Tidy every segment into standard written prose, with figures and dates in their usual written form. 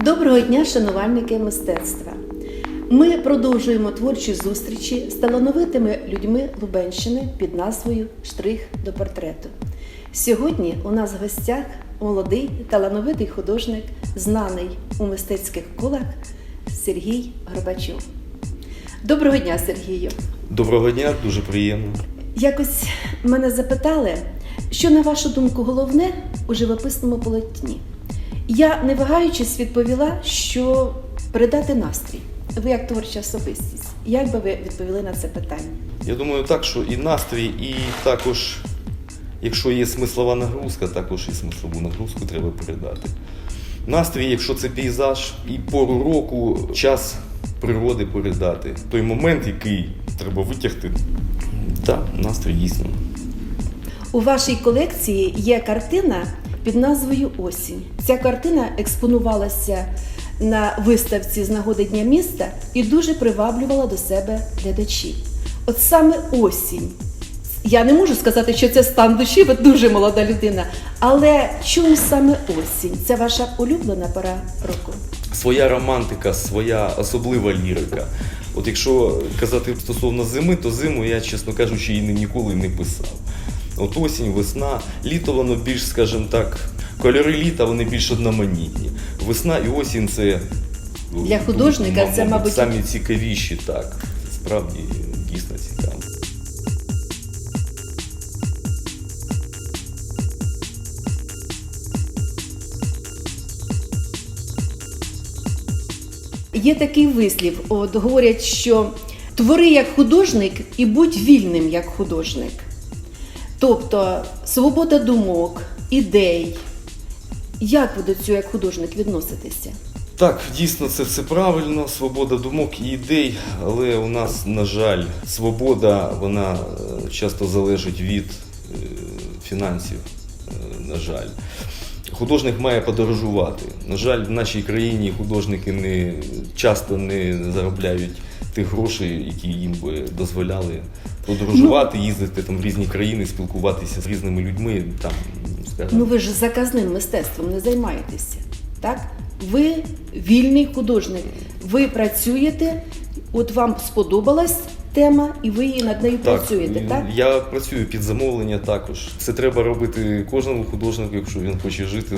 Доброго дня, шанувальники мистецтва! Ми продовжуємо творчі зустрічі з талановитими людьми Лубенщини під назвою «Штрих до портрету». Сьогодні у нас в гостях молодий, талановитий художник, знаний у мистецьких колах Сергій Горбачов. Доброго дня, Сергію! Доброго дня, дуже приємно. Якось мене запитали, що, на вашу думку, головне у живописному полотні? Я, не вагаючись, відповіла, що передати настрій. Ви як творча особистість. Як би ви відповіли на це питання? Я думаю так, що і настрій, і також, якщо є смислова нагрузка, також і смислову нагрузку треба передати. Настрій, якщо це пейзаж, і пору року, час природи передати. Той момент, який треба витягти, так, настрій дійсно. У вашій колекції є картина під назвою «Осінь». Ця картина експонувалася на виставці з нагоди Дня міста і дуже приваблювала до себе глядачів. От саме осінь. Я не можу сказати, що це стан душі, ви дуже молода людина, але чому саме осінь? Це ваша улюблена пора року? Своя романтика, своя особлива лірика. От якщо казати стосовно зими, то зиму я, чесно кажучи, її ніколи не писав. От осінь, весна, літо воно більш, скажімо так, кольори літа вони більш одноманітні. Весна і осінь це для художника це, мабуть, самі цікавіші, так. Справді дійсно цікаво. Є такий вислів, от говорять, що твори як художник і будь вільним як художник. Тобто свобода думок, ідей. Як ви до цього як художник відноситеся? Так, дійсно це все правильно, свобода думок і ідей, але у нас, на жаль, свобода, вона часто залежить від фінансів, на жаль. Художник має подорожувати. На жаль, в нашій країні художники часто не заробляють тих грошей, які їм би дозволяли подорожувати, їздити там в різні країни, спілкуватися з різними людьми. Там, Ну ви ж заказним мистецтвом не займаєтеся, так? Ви вільний художник, ви працюєте, от вам сподобалась тема, і ви над нею працюєте, так? Я працюю під замовлення також. Це треба робити кожному художнику, якщо він хоче жити,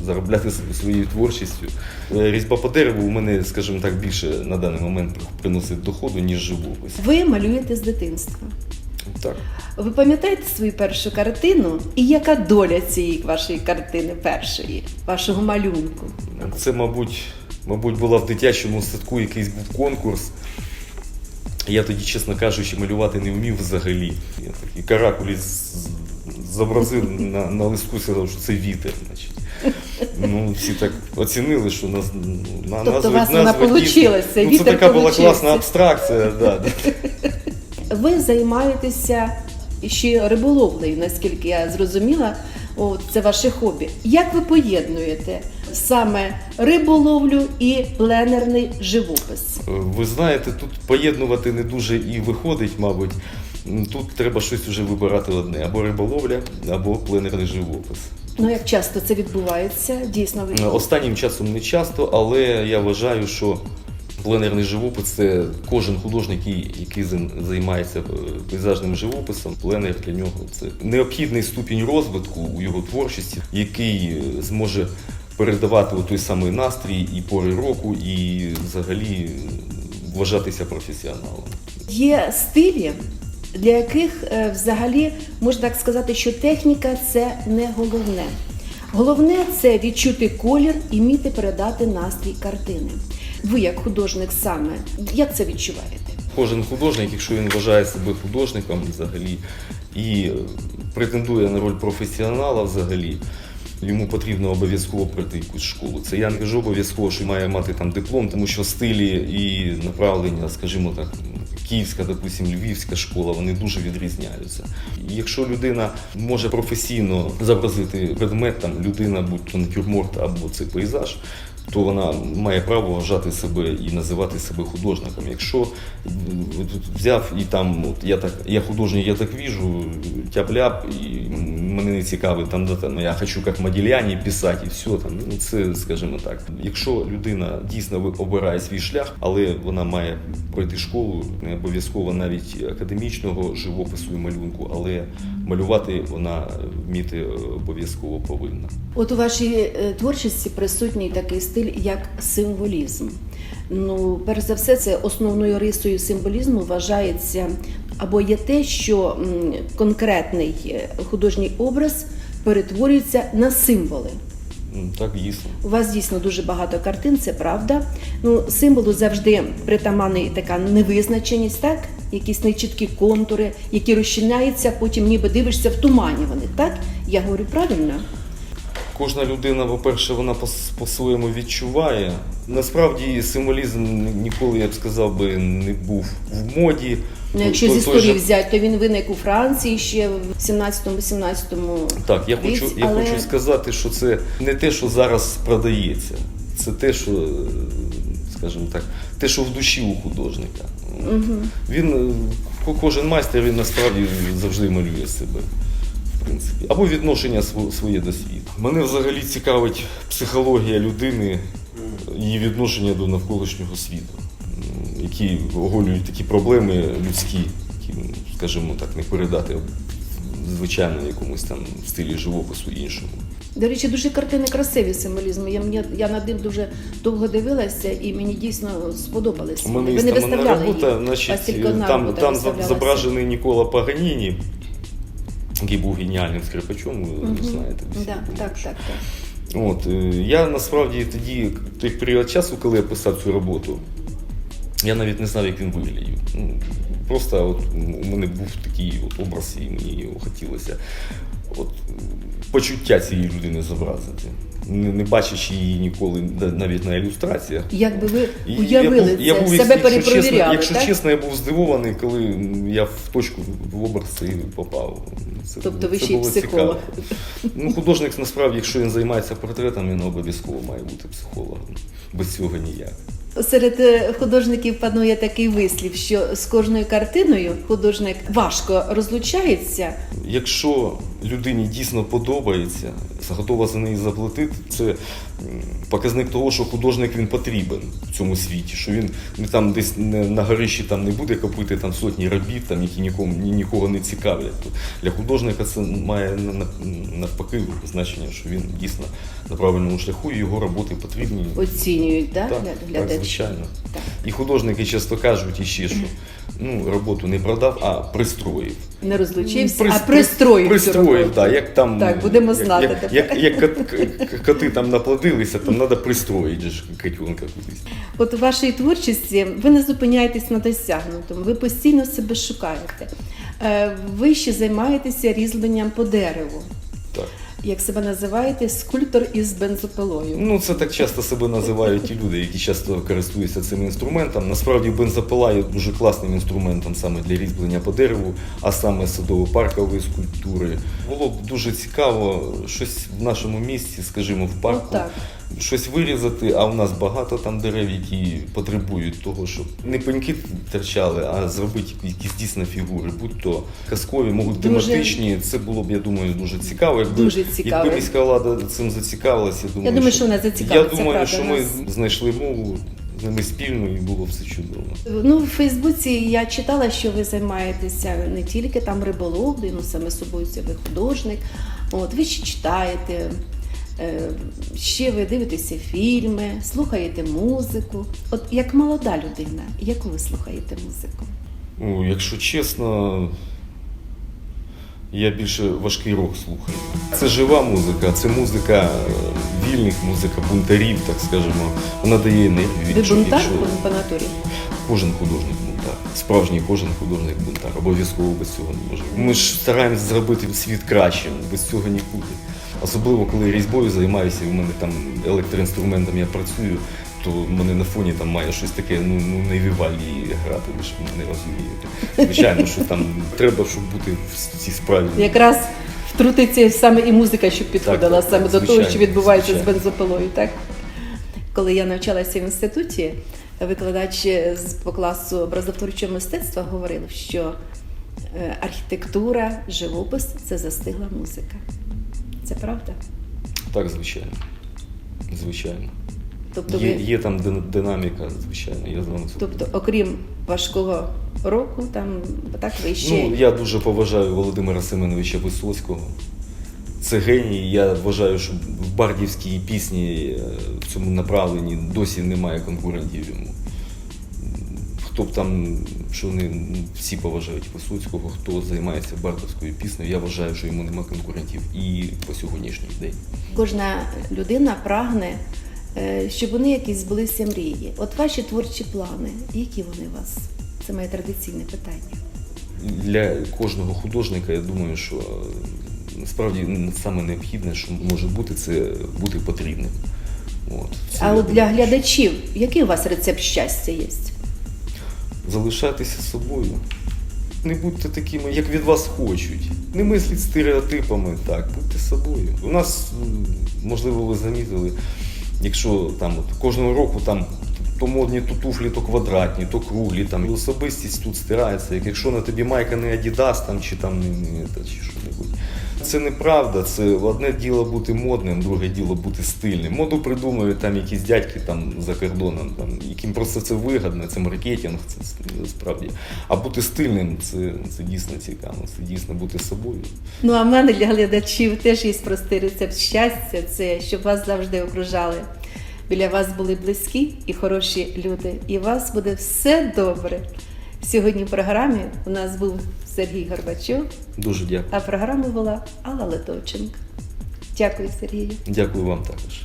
заробляти своєю творчістю. Різьба по дереву у мене, скажімо так, більше на даний момент приносить доходу, ніж живопис. Ви малюєте з дитинства. Так. Ви пам'ятаєте свою першу картину? І яка доля цієї вашої картини першої, вашого малюнку? Це, мабуть, була в дитячому садку якийсь був конкурс. Я тоді, чесно кажучи, малювати не вмів взагалі. Я такі каракулі зобразив на листку, сказав, що це вітер. Значить. Ну, всі так оцінили, що тобто у вас вона получилася, це така була класна абстракція. Да. Ви займаєтеся ще риболовлею, наскільки я зрозуміла, це ваше хобі. Як ви поєднуєте саме риболовлю і пленерний живопис? Ви знаєте, тут поєднувати не дуже і виходить, мабуть. Тут треба щось вже вибирати одне. Або риболовля, або пленерний живопис. Ну, як часто це відбувається? Дійсно, останнім часом не часто, але я вважаю, що пленерний живопис – це кожен художник, який займається пейзажним живописом. Пленер для нього – це необхідний ступінь розвитку у його творчості, який зможе передавати той самий настрій і пори року, і взагалі вважатися професіоналом. Є стилі, для яких взагалі можна так сказати, що техніка – це не головне. Головне – це відчути колір і вміти передати настрій картини. Ви як художник саме, як це відчуваєте? Кожен художник, якщо він вважає себе художником взагалі і претендує на роль професіонала взагалі, йому потрібно обов'язково пройти якусь школу. Це я не кажу обов'язково, що має мати там диплом, тому що стилі і направлення, скажімо так, київська, допустим, львівська школа, вони дуже відрізняються. І якщо людина може професійно зобразити предмет, там людина, будь-то натюрморт або це пейзаж, то вона має право вважати себе і називати себе художником. Якщо взяв і там, я художник, я так віжу, тяп-ляп, і мене не цікавить, там, де, там, я хочу як Модільяні писати і все. Там, ну, це, скажімо так. Якщо людина дійсно обирає свій шлях, але вона має пройти школу, не обов'язково навіть академічного живопису і малюнку, але малювати вона вміти обов'язково повинна. От у вашій творчості присутній такий стиль, як символізм. Ну, перш за все, це основною рисою символізму вважається або є те, що конкретний художній образ перетворюється на символи. Так, дійсно. У вас дійсно дуже багато картин, це правда. Ну, символу завжди притаманна така невизначеність, так? Якісь нечіткі контури, які розчиняються, потім ніби дивишся в тумані вони, так? Я говорю правильно? Кожна людина, по-перше, вона по-своєму відчуває. Насправді символізм ніколи, я б сказав, не був в моді. Якщо з історії взяти, то він виник у Франції ще в 17-18 Так, я хочу сказати, що це не те, що зараз продається. Це те, що, скажімо так, те, що в душі у художника. Він, кожен майстер, він насправді завжди малює себе. В принципі, або відношення своє до світу. Мене взагалі цікавить психологія людини, її відношення до навколишнього світу, які оголюють такі проблеми людські, які, скажімо так, не передати звичайно якомусь там стилі живопису іншому. До речі, дуже картини красиві символізму. Я над ним дуже довго дивилася і мені дійсно сподобалися. У мене Ви не виставляли робота, їх, значить, а тільки одна робота там виставлялася. зображений Нікола Паганіні, який був геніальним скрипачом, ви знаєте. Так. От, я насправді тоді, той період часу, коли я писав цю роботу, я навіть не знав, як він виглядів. Просто от, у мене був такий от образ, і мені його хотілося от, почуття цієї людини зобразити. Не бачачи її ніколи навіть на ілюстраціях. Як би ви уявили це, себе перепровіряли, якщо чесно, я був здивований, коли я в точку в образ цей попав. Тобто ви ще й психолог. Художник, насправді, якщо він займається портретом, він обов'язково має бути психологом. Без цього ніяк. Серед художників панує такий вислів, що з кожною картиною художник важко розлучається. Якщо людині дійсно подобається, готова за неї заплатити, це показник того, що художник він потрібен в цьому світі, що він там десь на горищі там не буде копити там сотні робіт, там, які нікого не цікавлять. То для художника це має навпаки значення, що він дійсно на правильному шляху, і його роботи потрібні. Оцінюють, так? Так, звичайно. Так. І художники часто кажуть іще, що роботу не продав, а пристроїв. Не розлучився, а пристроїв. Пристроїв, так. Як там, так, будемо знати тепер. Як коти там наплодилися, там треба пристроїти котенка кудись. От у вашій творчості ви не зупиняєтесь на досягнутому, ви постійно себе шукаєте. Ви ще займаєтеся різьбленням по дереву. Так. Як себе називаєте, скульптор із бензопилою. Це так часто себе називають ті люди, які часто користуються цим інструментом. Насправді бензопила є дуже класним інструментом саме для різьблення по дереву, а саме садово-паркової скульптури. Було б дуже цікаво щось в нашому місті, скажімо, в парку, щось вирізати, а у нас багато там дерев, які потребують того, щоб не пеньки торчали, а зробити якісь дійсно фігури, будь-то казкові, можуть тематичні. Це було б, я думаю, дуже цікаво. Якби міська влада цим зацікавилася, я думаю, що вона зацікавиться. Я думаю, що ми знайшли мову з ними спільно і було все чудово. В Фейсбуці я читала, що ви займаєтеся не тільки там риболовлею, саме собою це ви художник. Ви ще читаєте, ще ви дивитеся фільми, слухаєте музику. От як молода людина, яку ви слухаєте музику? Якщо чесно, я більше важкий рок слухаю. Це жива музика, це музика вільних, музика бунтарів, так скажемо. Вона дає енергію. Ви бунтар по натурі? Кожен художник бунтар. Справжній кожен художник бунтар. Обов'язково без цього не може. Ми ж стараємося зробити світ кращим, без цього нікуди. Особливо, коли різьбою займаюся, у мене там електроінструментом я працюю, то в мене на фоні там має щось таке, не Вівальді грати, ви ж не розумієте. Звичайно, що там треба, щоб бути в цій справі. Якраз втрутиться саме і музика, щоб підходила саме до того, що відбувається з бензопилою, так? Коли я навчалася в інституті, викладач по класу образотворчого мистецтва говорив, що архітектура, живопис – це застигла музика. Це правда? Так, звичайно. Звичайно. Тобто, Є там динаміка, звичайно, я з вами це. тобто, окрім важкого року, там так ви ще... Ну, я дуже поважаю Володимира Семеновича Висоцького. Це геній. Я вважаю, що в бардівській пісні в цьому направленні досі немає конкурентів йому. Хто б там, що вони всі поважають Висоцького, хто займається бардівською піснею, я вважаю, що йому немає конкурентів і по сьогоднішній день. Кожна людина прагне, щоб вони якісь збулися мрії. От ваші творчі плани, які вони у вас? Це моє традиційне питання. Для кожного художника, я думаю, що насправді саме необхідне, що може бути, це бути потрібним. А от для глядачів, який у вас рецепт щастя є? Залишайтеся собою. Не будьте такими, як від вас хочуть. Не мисліть стереотипами, так, будьте собою. У нас, можливо, ви замітили, якщо там кожного року там то модні, то туфлі, то квадратні, то круглі, там, особистість тут стирається. Якщо на тобі майка не Adidas там, чи там чи що-небудь. Це неправда, це одне діло бути модним, друге діло бути стильним. Моду придумують там якісь дядьки там за кордоном, там, яким просто це вигідно, це маркетинг, це справді. А бути стильним це дійсно цікаво, це дійсно бути собою. Ну а в мене для глядачів теж є простий рецепт щастя, це щоб вас завжди окружали. Біля вас були близькі і хороші люди, і у вас буде все добре. Сьогодні в програмі у нас був Сергій Горбачов, Дуже дякую. а програму вела Алла Литовченко. Дякую, Сергію. Дякую вам також.